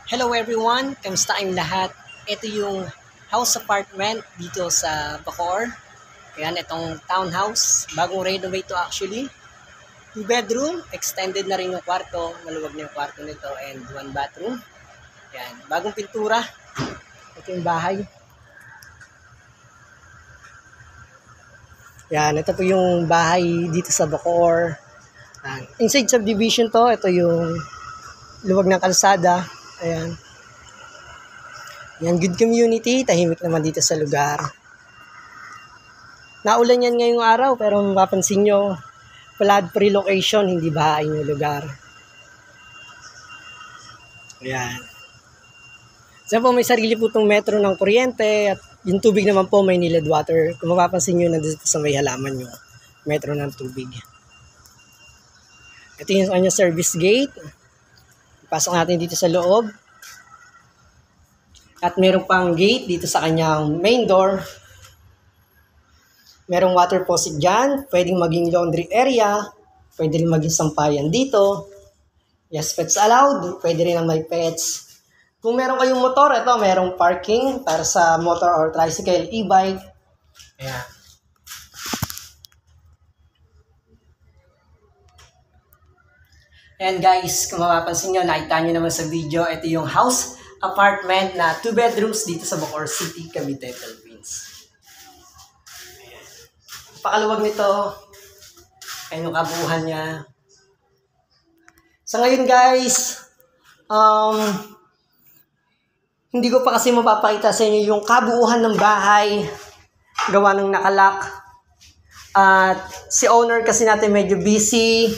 Hello everyone! Kamusta kayong lahat? Ito yung house apartment dito sa Bacoor. Ayan, itong townhouse. Bagong renovate to actually. 2 bedroom, extended na rin yung kwarto. Maluwag na yung kwarto nito and 1 bathroom. Ayan, bagong pintura. Ito yung bahay. Ayan, ito po yung bahay dito sa Bacoor. Inside subdivision to. Ito yung luwag ng kalsada. Ayan. Yan, good community. Tahimik naman dito sa lugar. Naulan yan ngayong araw, pero mapapansin nyo, flood-free location, hindi bahain yung lugar. Ayan. Diyan po may sarili po itong metro ng kuryente at yung tubig naman po may nilad water. Kung mapapansin nyo, nandito sa may halaman yung metro ng tubig. Ito yung kanya service gate. Pasok natin dito sa loob. At meron pang gate dito sa kanyang main door. Merong water faucet dyan. Pwedeng maging laundry area. Pwede rin maging sampayan dito. Yes, pets allowed. Pwede rin ang may pets. Kung meron kayong motor, ito merong parking para sa motor or tricycle, e-bike. Ayan. And guys, kung mapapansin nyo, nakita nyo naman sa video, ito yung house apartment na 2 bedrooms dito sa Bacoor City, Cavite, Philippines. Ayan. Pakaluwag nito. Ayan yung kabuuhan niya. So ngayon guys, hindi ko pa kasi mapapakita sa inyo yung kabuuhan ng bahay. Gawa ng nakalak. At si owner kasi natin medyo busy.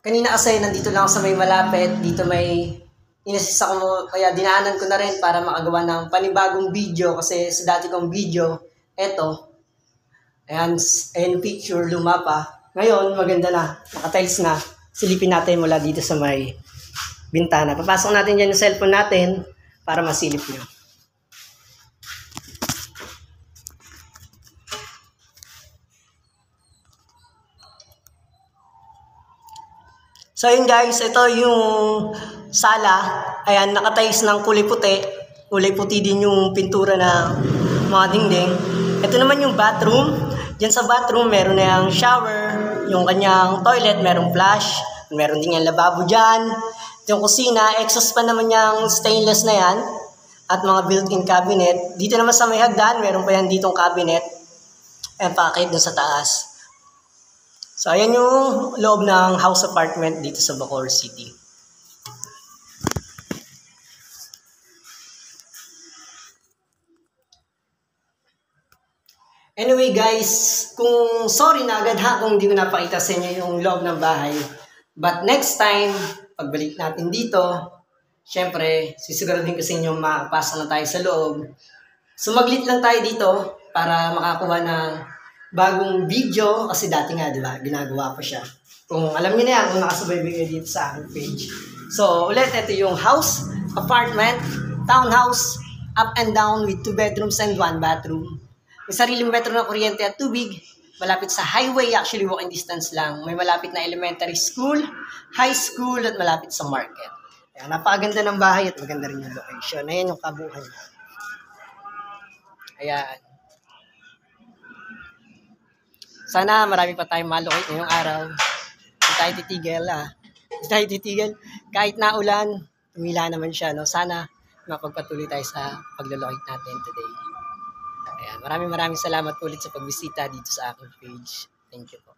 Kanina kasi nandito lang ako sa may malapit, dito may inassist ako, kaya dinaanan ko na rin para makagawa ng panibagong video kasi sa dati kong video, eto, ayan picture, luma pa. Ngayon, maganda na, naka-tiles na, silipin natin mula dito sa may bintana. Papasok natin dyan yung cellphone natin para masilip nyo. So yun guys, ito yung sala. Ayan, nakatiles ng kulay puti. Kulay puti din yung pintura ng mga dingding. Ito naman yung bathroom. Diyan sa bathroom, meron na yung shower. Yung kanyang toilet, merong flush. Meron din yung lababo dyan. Ito yung kusina. Exhaust pa naman yung stainless na yan. At mga built-in cabinet. Dito naman sa may hagdan, meron pa yan ditong cabinet. And pakit dun sa taas. So, ayan yung loob ng house apartment dito sa Bacoor City. Anyway guys, kung sorry na agad ha kung hindi ko napakita sa inyo yung loob ng bahay. But next time, pagbalik natin dito, syempre, sisiguraduhin ko sa inyo makapasok na tayo sa loob. Sumaglit lang tayo dito para makakuha ng bagong video, kasi dati nga, di ba, ginagawa ko siya. Kung alam niyo na yan, kung nakasubaybay kayo dito sa aking page. So, ulit, ito yung house, apartment, townhouse, up and down with 2 bedrooms and 1 bathroom. May sariling metro na kuryente at tubig. Malapit sa highway, actually walking distance lang. May malapit na elementary school, high school, at malapit sa market. Ayan, napakaganda ng bahay at maganda rin yung location. Ayan yung kabuuan niya. Ayan. Sana marami pa tayong malocate ngayong araw. Hindi tayo titigil Hindi tayo titigil. Kahit na ulan, tumila naman siya. No? Sana mapagpatuloy tayo sa paglalocate natin today. Ayan, maraming salamat ulit sa pagbisita dito sa aking page. Thank you po.